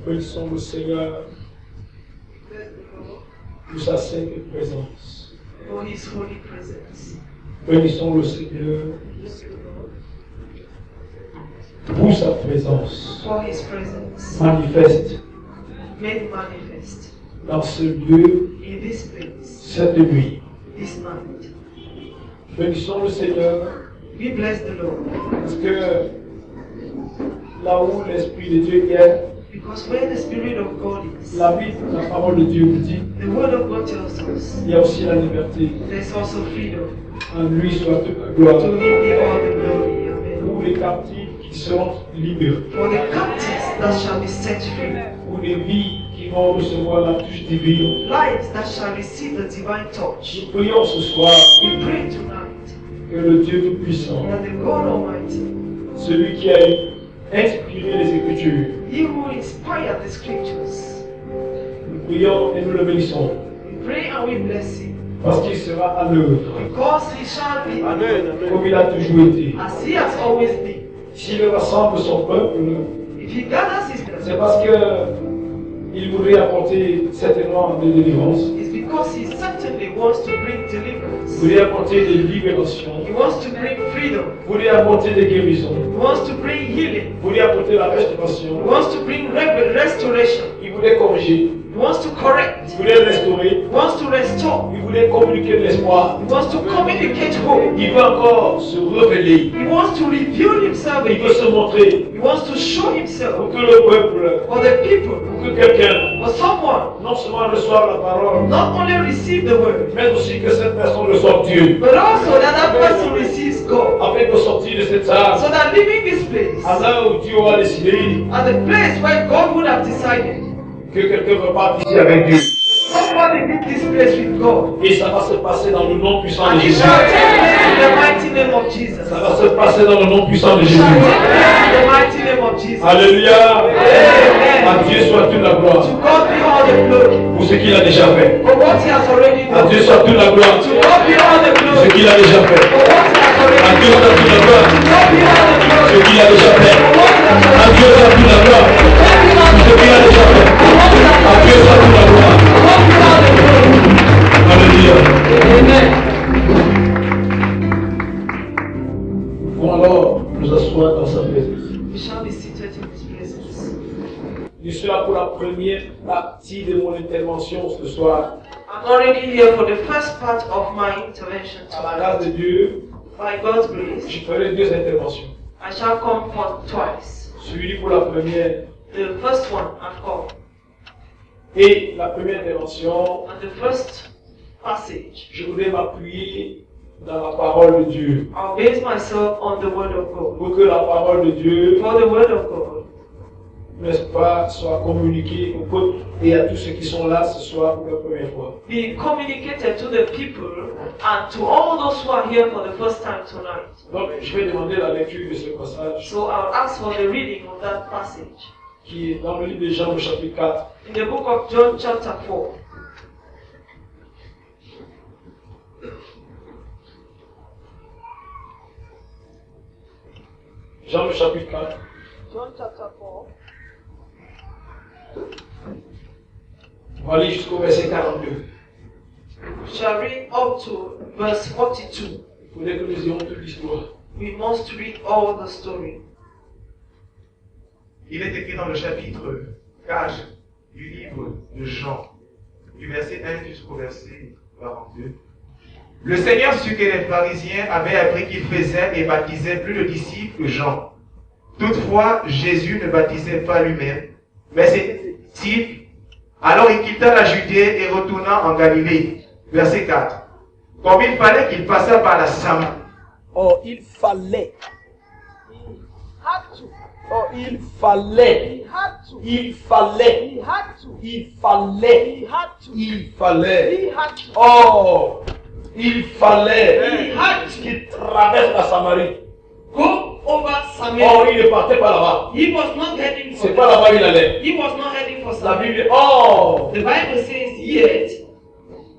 Bénissons le Seigneur pour sa sainte présence. For His holy presence. Bénissons le Seigneur pour sa présence. For His presence. Manifeste Made manifest. Dans ce lieu, in this place, cette nuit. this night. Bénissons le Seigneur. We bless the Lord. Parce que là où l'Esprit de Dieu est, because where the Spirit of God is, la vie, la parole de Dieu nous dit, the Word of God tells us, il y a aussi la liberté. there's also freedom. En lui soit toute la gloire. To Him be all the glory. Amen. Pour les captifs qui seront libres. For the captives that shall be set free. Pour les vies qui vont recevoir la touche divine. Lives that shall receive the divine touch. Nous prions ce soir. We pray tonight. Que le Dieu Tout-Puissant, that the God Almighty, celui qui a inspiré les Écritures, He who inspired the Scriptures, nous prions et nous le bénissons. we pray and we bless Him. Parce qu'il sera à l'œuvre. Because He shall be Comme il a toujours été. as He has always been. S'il rassemble son peuple, If He gathers His c'est parce que il voudrait apporter certainement des délivrances. it's because He certainly wants to bring Il deliverance. voudrait apporter des libérations. He wants to bring freedom. Il voudrait apporter des guérisons. He wants to bring healing. Il voudrait apporter la He restauration. wants to bring restoration. Il voulait corriger. He wants to correct. Il voulait restaurer. He wants to restore. Il voulait communiquer de l'espoir. He wants to communicate hope. Il veut encore se révéler. He wants to reveal Himself Il veut se again. montrer. He wants to show Pour Himself que le peuple, for the people, pour que quelqu'un, for someone, non seulement reçoive la parole, not only receive the word, mais aussi que cette personne reçoive Dieu. but also that that person receives God. Afin de sortir de cette salle, So that leaving this place, à là où Dieu aura décidé at the place where God would have decided, que quelqu'un reparte ici avec Dieu. somebody leave this place with God. Et ça va se passer dans le nom puissant de And it Jésus. shall take place in the mighty name of Jesus. Ça va se passer dans le nom puissant de It Jésus. shall take place in the mighty name of Jesus. Alléluia. Amen. À Dieu soit toute la gloire To God be all the glory pour ce qu'il a déjà fait. for what He has already À done. Dieu soit toute la gloire To pour God be all the ce glory qu'il a déjà fait. for what He has À already Dieu done. soit toute la gloire To God be all the pour ce glory qu'il a déjà fait. for what He has À already Dieu soit toute la gloire done. pour ce qu'il a déjà fait. À Dieu soit toute la gloire. Alléluia. Amen. Bon alors, nous asseoir dans sa présence. We shall be seated in His presence. Je suis là pour la première partie de mon intervention ce soir. I'm already here for the first part of my intervention À la grâce de tonight. Dieu, By God's grace, je ferai deux interventions. I shall come forth twice. Celui pour la première. The first one I've come, Et la première intervention, and the first passage, je voudrais m'appuyer dans la parole de Dieu. I'll base myself on the Word of God. Pour que la parole de Dieu, For the Word of God, n'est-ce pas, soit communiquée au peuple et à tous ceux qui sont là ce soir pour la première fois. be communicated to the people and to all those who are here for the first time tonight. Donc, je vais demander la lecture de ce passage So I'll ask for the reading of that passage qui est dans le livre de Jean, au chapitre 4. in the book of John, chapter 4. Jean, le chapitre 4. John chapter 4. On va aller jusqu'au verset 42. We shall read up to verse 42. Il faudrait que nous ayons toute l'histoire. We must read all the story. Il est écrit dans le chapitre 4 du livre de Jean, du verset 1 jusqu'au verset 42. Le Seigneur sut que les pharisiens avaient appris qu'il faisait et baptisait plus de disciples que Jean. Toutefois, Jésus ne baptisait pas lui-même, mais ses disciples. Alors il quitta la Judée et retourna en Galilée. Verset 4. Comme il fallait qu'il passât par la Samarie. Oh, il fallait. Had to. Oh, il fallait. He had to. Il fallait. He had to. Il fallait. He had to. Il fallait. He had to. Oh, il fallait He had qu'il traverse la Samarie. Go over Oh, Samaria. il ne partait pas là-bas. He was not heading for C'est pas là-bas qu'il allait. He was not heading for La Samaria. Bible dit, oh, The Bible says, yet,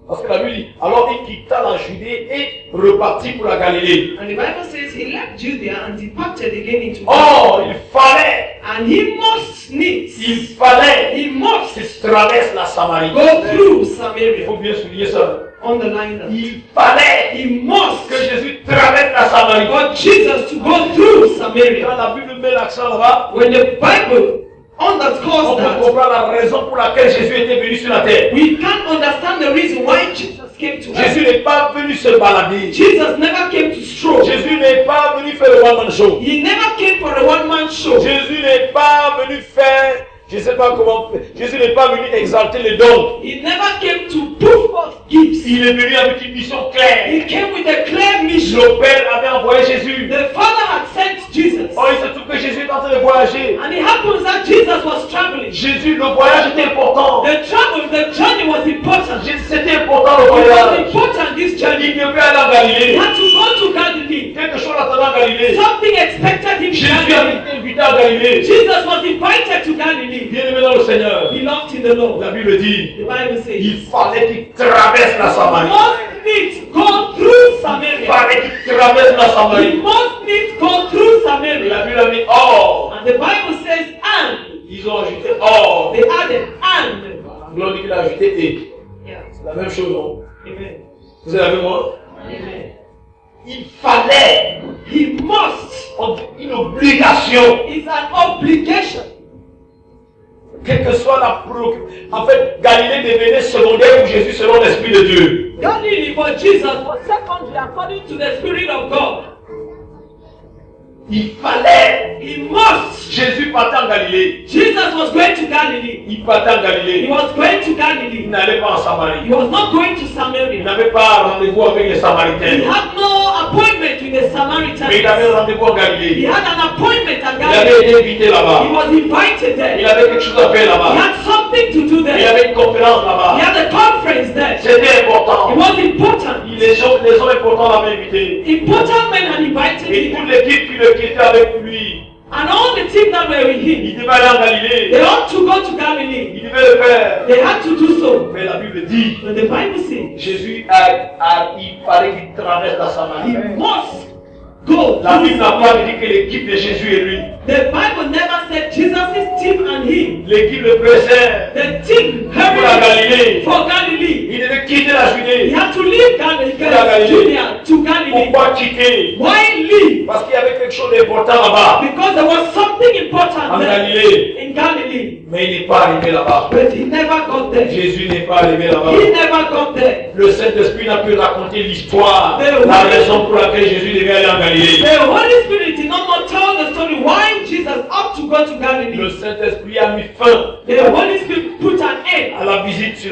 parce que la Bible dit, alors il quitta la Judée et repartit pour la Galilée. and the Bible says he left Judea and departed again into Oh, il fallait, and he must needs, Il fallait he must qu'il traverse la Samarie. go through Il Samaria. faut bien souligner ça. Underline that. Il fallait He must que Jésus traverse la Samarie. for Jesus to go through Samaria. Quand la Bible met l'accent là-bas, When the Bible on underscores peut that, comprendre la raison pour laquelle Jésus était venu sur la terre. we can't understand the reason why Jesus came to us. Jésus n'est pas venu se balader. Jesus never came to stroll. Jésus n'est pas venu faire le one-man show. He never came for a one-man show. Jésus n'est pas venu faire, je ne sais pas comment, Jésus n'est pas venu exalter les dons. He never came to put forth gifts. Il est venu avec une mission claire. He came with a clear mission. Le Père avait envoyé Jésus. The Father had sent Jesus. Oh, il se trouve que Jésus est en train de voyager. And it happens that Jesus was traveling. Jésus, le voyage était important. The journey was important. C'était important le It was voyage. important, this Il journey. devait aller en He Galilée. had to go to Galilee. Quelque chose l'attendait en Galilée. Something expected him to Jésus avait Galilee. été invité à Galilée. Jesus was invited to Galilee. Bien-aimé dans le Seigneur, Beloved in the Lord. la Bible dit, The Bible says, il fallait qu'il traverse la Samarie. must needs go through Il Samaria. fallait qu'il traverse la He Samarie. must needs go through Et Samaria. la Bible a mis or. And the Bible says, and. Ils ont ajouté or. They added, and. L'anglais dit qu'il a ajouté et. Yeah. C'est la même chose, non? Amen. Vous êtes avec moi? Amen. Il fallait He must. une obligation. It's an obligation. Quelle que soit la préoccupation. En fait, Galilée devenait secondaire pour Jésus selon l'Esprit de Dieu. Galilee for Jesus was secondary according to the Spirit of God. Il fallait. He must. Jésus partait en Galilée. Jesus was going to Galilee. Il partait en He Galilée. was going to Il Galilee. n'allait pas en Samarie. He was not going to Il Samaria. n'avait pas rendez-vous avec les He Samaritains. had no appointment with the Mais il Samaritans. avait rendez-vous en He Galilée. had an appointment at Il avait Galilee. été invité là-bas. He was invited Il there. avait quelque chose à faire He là-bas. had something to do Il there. avait une conférence He là-bas. had a conference there. C'était important. It was important. Les hommes importants l'avaient invité. Important men had invited Et him. toute l'équipe qui était avec lui, And all the team that were with him, il devait aller en Galilée. they ought to go to Galilee. Il devait le faire. They had to do so. Mais la Bible dit, But the Bible says Jésus il fallait qu'il traverse la he Samarie. must go. La through Bible n'a pas Samaria. dit que l'équipe de Jésus et lui. The Bible never said Jesus' team and him. L'équipe le pressait The team pour la hurried Galilée. for Galilee. Il devait quitter la He Judée. had to leave Galilee, Galilee. Judea to Galilee. Pourquoi quitter? Why leave? Parce qu'il y avait quelque chose d'important là-bas, Because there was something en important there Galilée. in Galilee. Mais il n'est pas arrivé là-bas. But he never got there. Jésus n'est pas arrivé là-bas. He never got there. Le Saint-Esprit n'a pu raconter l'histoire, Mais la oui. raison pour laquelle Jésus devait aller en Galilée. The Holy Spirit did not tell the story why Jesus ought to go to Le Galilee. Saint-Esprit a mis fin The Holy Spirit put an end à la visite sur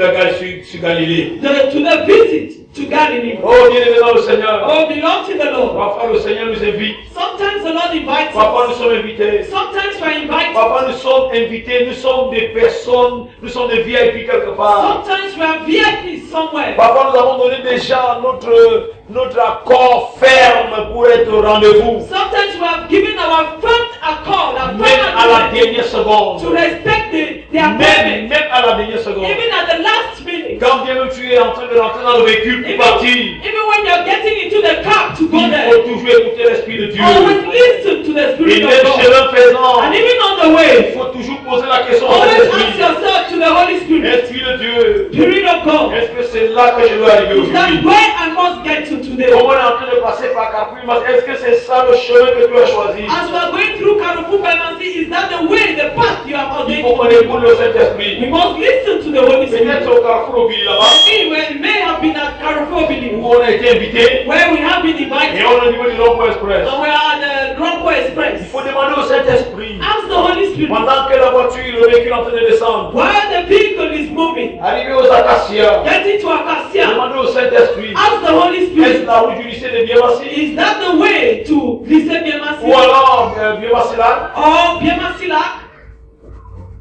Galilée. to the visit to Galilee. Oh, bien-aimé dans le Seigneur. Oh, belong to the Lord. Parfois, le Seigneur nous invite. Sometimes the Lord invites Parfois, nous us. sommes invités. Sometimes we're invited. Parfois, nous sommes invités. Nous sommes des personnes. Nous sommes des VIP quelque part. Sometimes we're VIP somewhere. Parfois, nous avons donné déjà notre accord ferme pour être au rendez-vous. Sometimes we have given our firm accord, our Même à la firm agreement dernière seconde. to respect the appointment. Même à la dernière seconde. Even at the last minute. Quand bien même tu es en train de rentrer dans le véhicule pour partir, Even when you're getting into the car to go il there. faut toujours écouter l'Esprit de Dieu. Always listen to the Et Spirit même of God. chemin faisant, And even on the il way, faut toujours poser la question à always ask l'Esprit. yourself to the Holy Spirit, Esprit de Dieu, Spirit of God, est-ce que c'est là que je dois arriver is that aujourd'hui? where I must get to today? Comment on est en train de passer par Carrefour, est-ce que c'est ça le chemin que tu as choisi? As we are going through Carrefour Pharmacy, is that the way, the path you have Il ordained? faut qu'on écoute le Saint-Esprit. We must listen to the Holy Peut-être Spirit. au Carrefour au Billy là-bas, We may have been at Carrefour Billy, où on a été invité, where we have been et invited, on est au niveau du Long Express. and we are at the Grandpo Il Express. faut demander au Saint-Esprit, Ask the Holy Spirit, pendant que la voiture, le véhicule est en train de descendre, while the vehicle is moving, arrivé aux Acacias, get into Acacia. demandez au Saint-Esprit, Ask the Holy est-ce Spirit, la route du lycée de Biamassi? is that the way to Lycée Biamassi Ou alors Biamassi-là? or Biamassilak?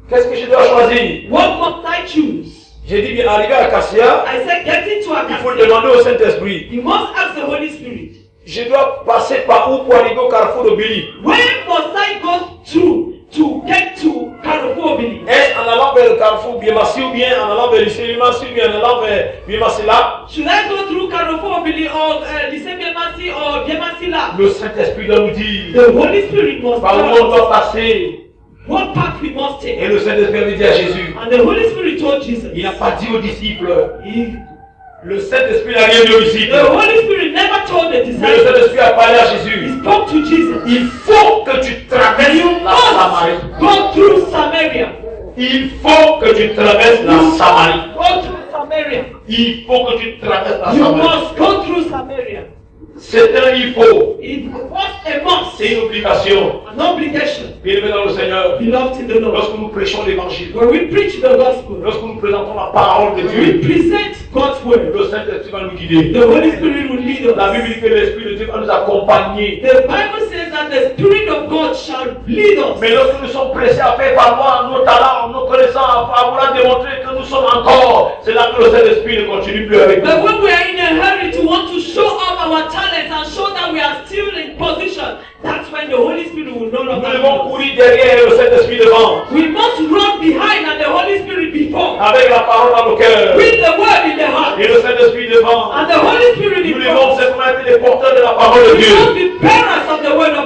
Qu'est-ce que je dois choisir? What must I choose? J'ai dit, bien, arrivé à Acacia, I said, get into il faut Acacia. demander au Saint-Esprit. You must ask the Holy Spirit. Je dois passer par où pour arriver au Carrefour de Billy? Where must I go to get to Carrefour Billy? Est-ce en allant vers le Carrefour Biamassi ou bien en allant vers lycée Biamassi ou bien en allant vers Biamassi-là? Should I go through Carrefour Billy or Lycée Biamassi or Biamassilak? Le Saint-Esprit doit nous dire The Holy Spirit must par où on tell us doit passer what path we must Et take. le Saint-Esprit avait dit à Jésus, And the Holy Spirit told Jesus. il n'a pas dit aux disciples, He- le Saint-Esprit n'a rien dit aux disciples, The Holy Spirit never told the mais le disciples. Saint-Esprit a parlé à He Jésus. spoke to Jesus. Il faut que tu traverses You la Samarie. must go through Samaria. Il faut que tu traverses la Samarie. Go through Samaria. Il faut que tu traverses la You Samarie. must go through Samaria. C'est un il faut. It was a must, C'est une obligation. an obligation. Bien-aimé dans le Seigneur, Beloved in the Lord. lorsque nous prêchons l'évangile, When we preach the gospel, lorsque nous présentons la parole de when we Dieu, present God's word, le Saint-Esprit va nous guider. the Holy Spirit will lead La us. Bible dit que l'Esprit de Dieu va nous accompagner. The Bible says that the Spirit of God shall lead us. Mais lorsque nous sommes pressés à faire valoir nos talents, nos connaissances, à vouloir démontrer que nous sommes encore, c'est là que le Saint-Esprit ne continue plus avec But nous. when we are in a hurry to want to show off our talents and show that we are still in position, that's when the Holy Spirit will no Nous longer devons lead us. courir derrière et le Saint-Esprit devant, We must run behind and the Holy Spirit before, avec la parole dans nos cœurs, with the word in the heart, et le Saint-Esprit devant. and the Holy Spirit in Nous devons front. simplement être les porteurs de la parole de We Dieu. must be bearers of the word of